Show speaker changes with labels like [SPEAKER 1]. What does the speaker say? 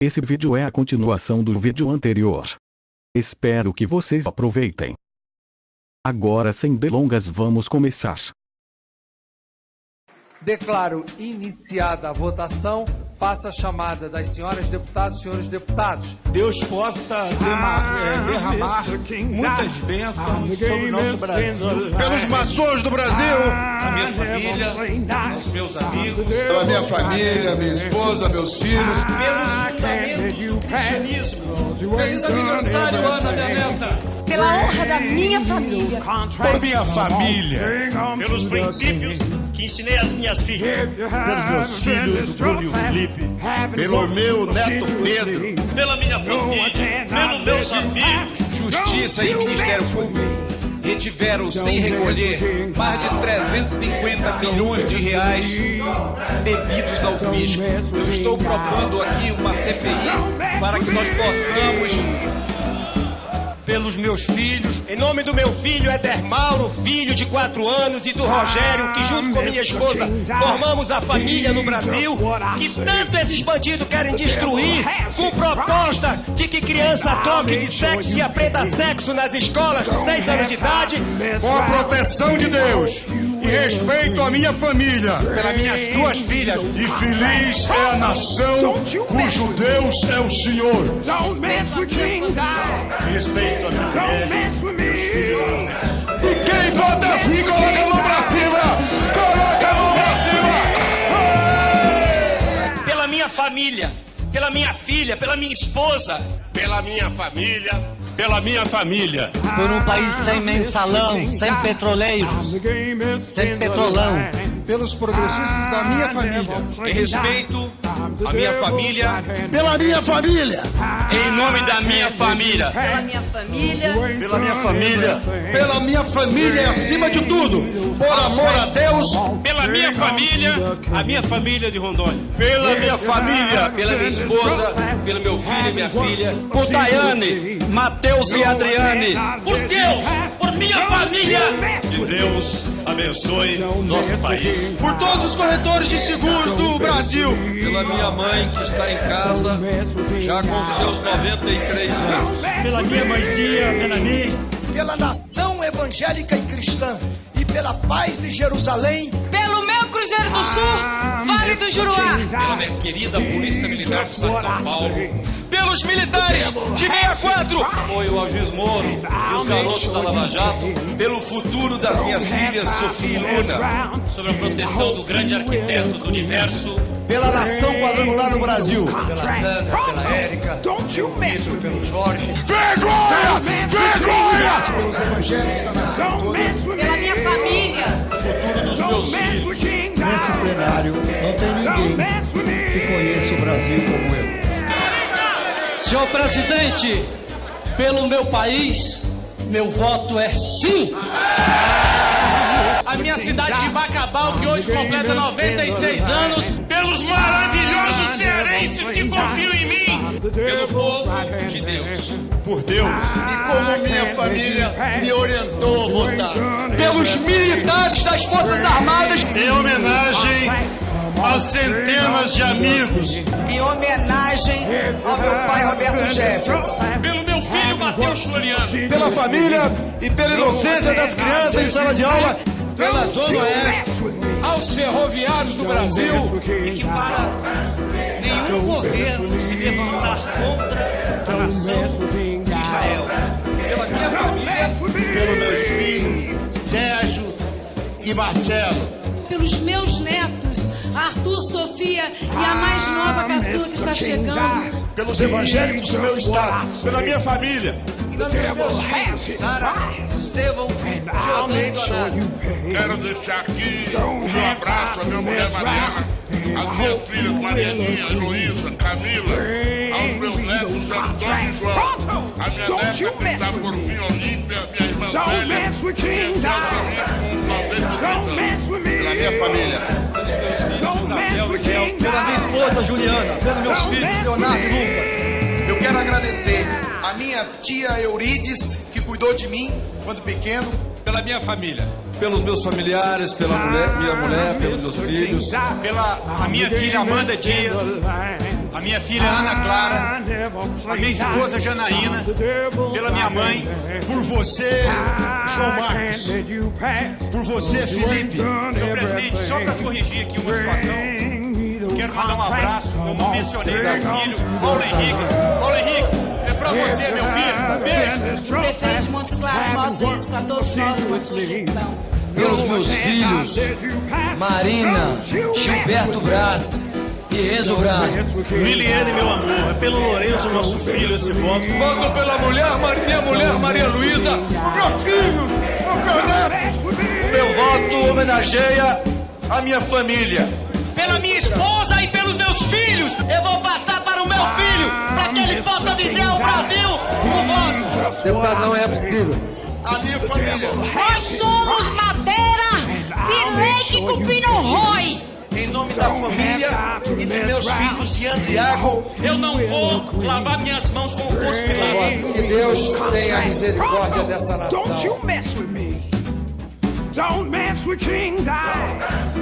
[SPEAKER 1] Esse vídeo é a continuação do vídeo anterior. Espero que vocês aproveitem. Agora, sem delongas, vamos começar.
[SPEAKER 2] Declaro iniciada a votação. Passa a chamada das senhoras deputadas e senhores deputados.
[SPEAKER 3] Deus possa derramar muitas bênçãos sobre o nosso Brasil.
[SPEAKER 4] Pelos maçons do Brasil.
[SPEAKER 3] A minha família, os meus amigos.
[SPEAKER 4] Pela minha família, minha esposa, meus filhos.
[SPEAKER 3] Pelos fundamentos do cristianismo.
[SPEAKER 2] Feliz aniversário, Ana, minha neta.
[SPEAKER 5] Pela honra da minha família.
[SPEAKER 4] Por minha família.
[SPEAKER 6] Pelos princípios que ensinei às minhas filhas.
[SPEAKER 4] Pelos meus filhos, do Bruno e o Felipe. Pelo meu neto Pedro.
[SPEAKER 6] Pela minha família. Pelos meus amigos.
[SPEAKER 4] Justiça e Ministério Público retiveram, sem recolher, mais de 350 milhões de reais devidos ao fisco. Eu estou propondo aqui uma CPI para que nós possamos, pelos meus filhos,
[SPEAKER 6] Em nome do meu filho Éder Mauro, filho de 4 anos, e do Rogério, que junto com minha esposa formamos a família no Brasil, que tanto esses bandidos querem destruir, com proposta de que criança troque de sexo e aprenda sexo nas escolas com 6 anos de idade,
[SPEAKER 4] com a proteção de Deus e respeito à minha família,
[SPEAKER 6] pelas minhas 2 filhas.
[SPEAKER 4] e feliz é a nação cujo Deus é o Senhor. Respeito a minha mulher. E quem vota assim, coloca a mão pra cima! Coloca a mão pra cima!
[SPEAKER 6] Pela minha família, pela minha filha, pela minha esposa,
[SPEAKER 4] Pela minha família, pela minha família.
[SPEAKER 7] Por um país sem mensalão, sem petroleiros, sem petrolão.
[SPEAKER 3] Pelos progressistas da minha família.
[SPEAKER 4] Em respeito à minha família, pela minha família.
[SPEAKER 6] em nome da minha família,
[SPEAKER 5] Pela minha família.
[SPEAKER 4] Pela minha família, pela minha família e acima de tudo, por amor a Deus,
[SPEAKER 6] pela minha família, a minha família de Rondônia.
[SPEAKER 4] pela minha família,
[SPEAKER 6] Pela minha esposa, pelo meu filho e minha filha,
[SPEAKER 4] por Daiane, Mateus e Adriane.
[SPEAKER 6] por Deus, por minha família.
[SPEAKER 4] Que Deus abençoe
[SPEAKER 6] Nosso país.
[SPEAKER 4] por todos os corretores de seguros do Brasil. Pela minha mãe que está em casa, já com seus 93 anos.
[SPEAKER 3] Pela minha mãezinha, Melanie.
[SPEAKER 8] Pela nação evangélica e cristã e pela paz de Jerusalém,
[SPEAKER 5] Pelo meu Cruzeiro do Sul, Vale do Juruá.
[SPEAKER 6] Pela minha querida Polícia Militar do Estado de São Paulo.
[SPEAKER 4] Pelos militares de 64.
[SPEAKER 6] Apoio ao Giz Moro e os garotos da Lava Jato.
[SPEAKER 4] Pelo futuro das minhas filhas Sofia e Luna.
[SPEAKER 6] Sobre a proteção do grande arquiteto do universo.
[SPEAKER 4] Pela nação quadrangular no Brasil.
[SPEAKER 6] Pela Sandra, pela Érica, pelo Vitor, pelo Jorge.
[SPEAKER 4] Vergonha! Vergonha!
[SPEAKER 3] Pelos evangélicos da nação toda.
[SPEAKER 5] Pela minha família.
[SPEAKER 4] Futuro dos meus filhos.
[SPEAKER 3] Nesse plenário não tem ninguém que conheça o Brasil como eu.
[SPEAKER 7] Senhor presidente, pelo meu país, meu voto é sim.
[SPEAKER 6] A minha cidade de Bacabal, que hoje completa 96 anos. Pelos maravilhosos cearenses que confiam em mim. Pelo povo de Deus.
[SPEAKER 4] Por Deus.
[SPEAKER 6] E como minha família me orientou a votar.
[SPEAKER 4] Pelos militares das Forças Armadas. Em homenagem a centenas de amigos.
[SPEAKER 8] em homenagem ao meu pai Roberto Jefferson.
[SPEAKER 6] Pelo meu filho Matheus Floriano.
[SPEAKER 4] Pela família e pela inocência das crianças em sala de aula.
[SPEAKER 6] Pela Zona Oeste. Aos ferroviários do Brasil. E que para nenhum governo se levantar contra a nação de Israel. Pela minha família.
[SPEAKER 4] Pelos meus filhos, Sérgio e Marcelo.
[SPEAKER 5] Pelos meus netos, Arthur, Sofia e a mais nova caçula que está chegando.
[SPEAKER 4] Pelos evangélicos do meu estado. Pela minha família.
[SPEAKER 6] Sara, Estevão, Jordei Donato.
[SPEAKER 9] Quero deixar aqui um abraço à minha mulher Mariana, às minhas filhas Marianinha, Heloísa, Camila, aos meus netos Antônio e João, a minha neta que está por fim Olímpia, minha irmã velha, minha
[SPEAKER 4] Pela minha família. Pelos meus filhos, Isabel, Miguel. Pela minha esposa, Juliana. Pelos meus filhos, Leonardo e Lucas. Eu quero agradecer a minha tia Eurides, que cuidou de mim quando pequeno.
[SPEAKER 6] Pela minha família.
[SPEAKER 4] Pelos meus familiares, pela minha mulher, pelos meus filhos.
[SPEAKER 6] Pela a minha filha Amanda Dias.
[SPEAKER 10] a minha filha Ana Clara, a minha esposa Janaína, pela minha mãe, por você, João Marcos, por você, Felipe. Senhor presidente, só para corrigir aqui uma situação, quero mandar um abraço, como mencionei, meu filho, Paulo Henrique. Paulo Henrique, é para você, meu filho. Um beijo.
[SPEAKER 5] Prefeito de Montes Claros, mostra isso para todos nós com a sua gestão.
[SPEAKER 11] Pelos meus filhos, Marina, Gilberto Braz e Enzo Braz.
[SPEAKER 10] Liliane, meu amor, pelo Lourenço, nosso filho, esse voto.
[SPEAKER 8] Voto pela minha mulher Maria Luísa, meus filhos, meu neto. Meu voto homenageia a minha família.
[SPEAKER 6] Pela minha esposa e pelos meus filhos, eu vou passar para o meu filho, para que ele possa dizer ao Brasil o voto.
[SPEAKER 2] Deputado, não é possível.
[SPEAKER 8] A minha família.
[SPEAKER 5] Nós somos madeira de lei que cupim não rói.
[SPEAKER 8] Em nome da família e dos meus filhos e Andriago,
[SPEAKER 10] eu não vou lavar minhas mãos com o conspirado.
[SPEAKER 2] Que Deus tenha misericórdia dessa nação.
[SPEAKER 3] Don't you mess with me. Don't mess with King's eyes.